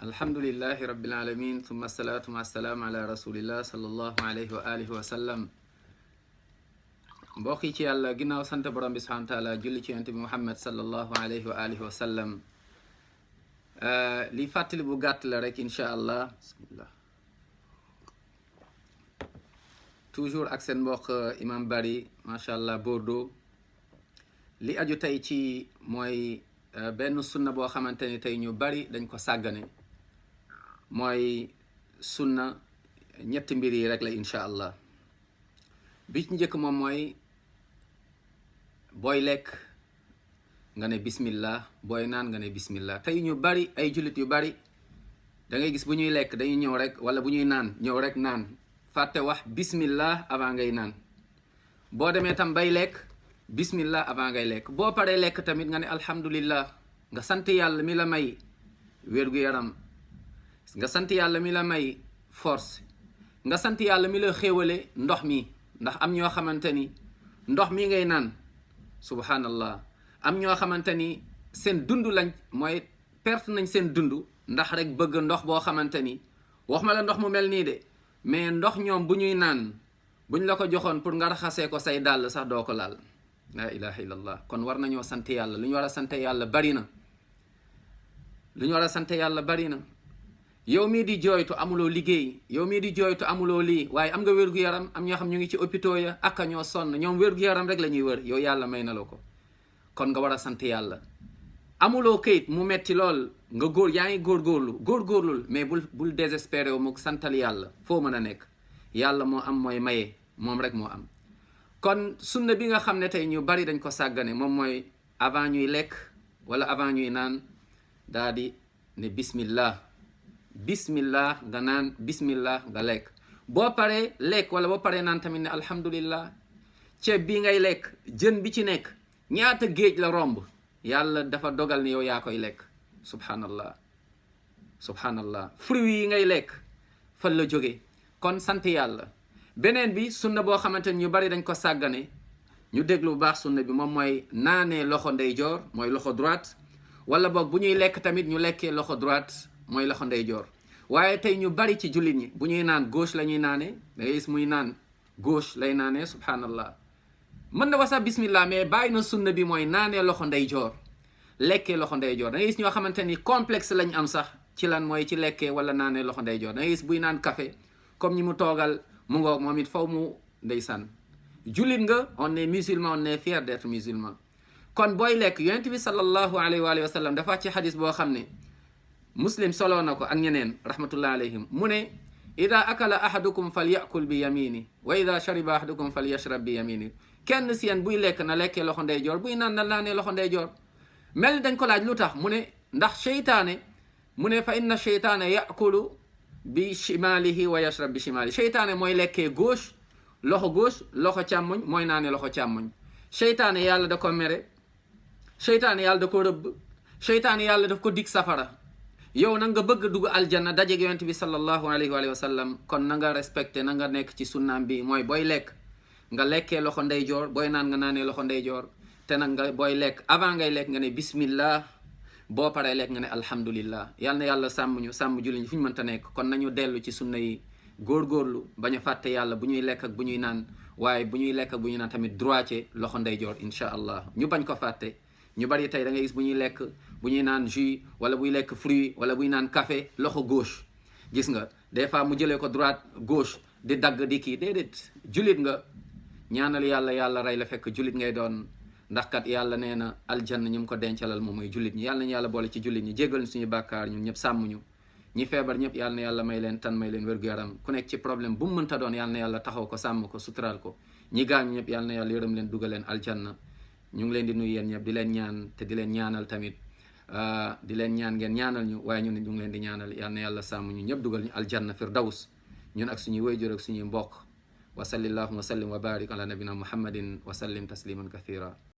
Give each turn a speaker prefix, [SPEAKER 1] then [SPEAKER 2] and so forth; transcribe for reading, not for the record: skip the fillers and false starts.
[SPEAKER 1] alhamdulillahi rabbil alamin thumma salatu ma salaam ala rasulillah sallallahu alayhi wa alihi wa sallam. mbokk yi ci yàlla ginnaaw sant borom bi subhanahu wa taala julli ci yonent bi muhammad sallallahu alayhi wa alihi wa sallam. li fàttali bu gàtt la rek incha allah bismillah toujours ak seen mbokk imam Bari macha allah Bordeaux. li aju tey ci mooy benn sunna boo xamante ni tey ñu bari dañ ko sàggane mooy sunna ñetti mbir yi rek la incha allah. bi ci njëkk moom mooy booy lekk nga ne bismillah, booy naan nga ne bismillah. tey ñu bari ay jullit yu bari da ngay gis bu ñuy lekk dañuy ñëw rek wala bu ñuy naan ñëw rek naan fàtte wax bismillah avant ngay naan. boo demee tam bay lekk bismillah avant ngay lekk. boo paree lekk tamit nga ne alhamdulillah, nga sant yàlla mi la may wér-gu-yaram, nga sant yàlla mi la may force, nga sant yàlla mi la xéewale ndox mi. ndax am ñoo xamante ni ndox mi ngay naan subhanallah, am ñoo xamante ni seen dund lañ mooy perte nañ seen dund ndax rek bëgg ndox boo xamante ni wax ma la ndox mu mel nii de, mais ndox ñoom bu ñuy naan buñ la ko joxoon pour nga raxasee ko say dàll sax doo ko laal. la ilaha illallah. kon war nañoo sant yàlla. lu ñu war a sant yàlla bari na, lu ñu war a sant yàlla bari na. yow mii di jooytu amuloo liggéey, yow mii di jooytu amuloo lii, waaye am nga wér-gu-yaram. am ñoo xam ñu ngi ci hôpitaux ya ak ñoo sonn, ñoom wér-gu-yaram rek la ñuy wër. yow yàlla may na la ko, kon nga war a sant yàlla. amuloo kayit mu metti lool nga yaa ngi góorgóorlul mais bul désespéré wu mu santal yàlla foo mën a nekk. yàlla moo am mooy maye, moom rek moo am. kon sunna bi nga xam ne tey ñu bari dañ ko sàggane moom mooy avant ñuy lekk wala avant ñuy naan daa di ne bismillah. bismillah nga naan, bismillah nga lekk. boo paree lekk wala boo paree naan tamit ne alhamdulillah. ceeb bi ngay lekk, jën bi ci nekk ñaata géej la romb, yàlla dafa dogal ni yow yaa koy lekk. subhanallah subhanallah. fruits yi ngay lekk fan la jóge. kon sant yàlla. beneen bi sunna boo xamante ni ñu bari dañ ko sàggane, ñu déglu bu baax sunna bi moom mooy naanee loxo ndeyjoor mooy loxo droite, wala boog bu ñuy lekk tamit ñu lekkee loxo droite mooy loxo ndeyjoor. waaye tey ñu bari ci jullit ñi bu ñuy naan gauche la ñuy naanee, da ngay gis muy naan gauche lay naanee subhanallah. mën na wax sax bismillah mais bàyyi na sunna bi mooy naanee loxo ndeyjoor, lekkee loxo ndeyjoor. da ngay gis ñoo xamante ni complexe lañ am sax ci lan mooy ci lekkee wala naanee loxo ndeyjoor. da ngay gis buy naan café comme ñi mu toogal mu ngoog moom it faw mu ndeysaan. jullit nga, on est musulman, on est fier d'être musulman. kon booy lekk yonent bi sallallahu alayhi wa sallam dafa ci xadis boo xam ne muslim soloo na ko ak ñeneen rahmatullah alayhim. mu ne ida akala ahadukum fal yakul bi yamini wa ida shariba ahadukum fal yashrab bi yamini. kenn si yéen buy lekk na lekkee loxo ndeyjoor, buy naan na naanee loxo ndeyjoor. mel dañ ko laaj lu tax, mu ne ndax seytaane, mu ne fa inna seytaane yakulu bi shimalihi wa yashrab bi shimali. seytaane mooy lekkee gauche loxo càmmoñ mooy naanee loxo càmmoñ. seytaane yàlla da ko mere, seytaane yàlla da ko rëbb, seytaane yàlla daf ko dig safara. yow na nga bëgg dugg aljanna dajeeg yonent bi sallallahu alayhi wa sallam. kon na nga respecté, na nga nekk ci sunnaam bi mooy booy lekk nga lekkee loxo ndeyjoor, booy naan nga naanee loxo ndeyjoor. te nag nga booy lekk avant ngay lekk nga ne bismillah, boo paree lekk nga ne alhamdulillah. yal na yàlla sàmm ñu sàmm julli ñu fu ñu mënta nekk. kon nañu dellu ci sunna yi góorgóorlu bañ a fàtte yàlla bu ñuy lekk ak bu ñuy naan, waaye bu ñuy lekk ak bu ñuy naan tamit droitier loxo ndeyjoor incha allah ñu bañ ko fàtte. ñu bari tey da ngay gis bu ñuy lekk, bu ñuy naan jus wala buy lekk fruit wala buy naan café loxo gauche. gis nga des fois mu jëlee ko droite gauche di dagg di kii. déedéet, jullit nga, ñaanal yàlla yàlla rey la fekk jullit ngay doon. ndax kat yàlla nee na aljanna ñu ko dencalal moom mooy jullit ñi. yàlla nañu yàlla boole ci jullit ñi, jéggal ñu suñu bàkkaar ñun ñëpp, sàmm ñu. ñi feebar ñëpp yàlla na yàlla may leen tan, may leen wér-gu-yaram. ku nekk ci problème bu mu mënta doon yàlla na yàlla taxaw ko, sàmm ko, sutural ko. ñi gaañu ñëpp yàlla na yàlla yërëm leen, dugal leen aljanna. ñu ngi leen di nuyu yéen ñëpp di leen ñaan te di leen ñaanal tamit. di leen ñaan ngeen ñaanal ñu, waaye ñun ñu ngi leen di ñaanal yàlla na yàlla sàmm ñu ñëpp, dugal ñu aljanna firdaws ñun ak suñuy wayjur ak suñuy mbokk. wa sallallahu wa sallim wa barik ala nabina muhammadin wa sallim tasliman kathira.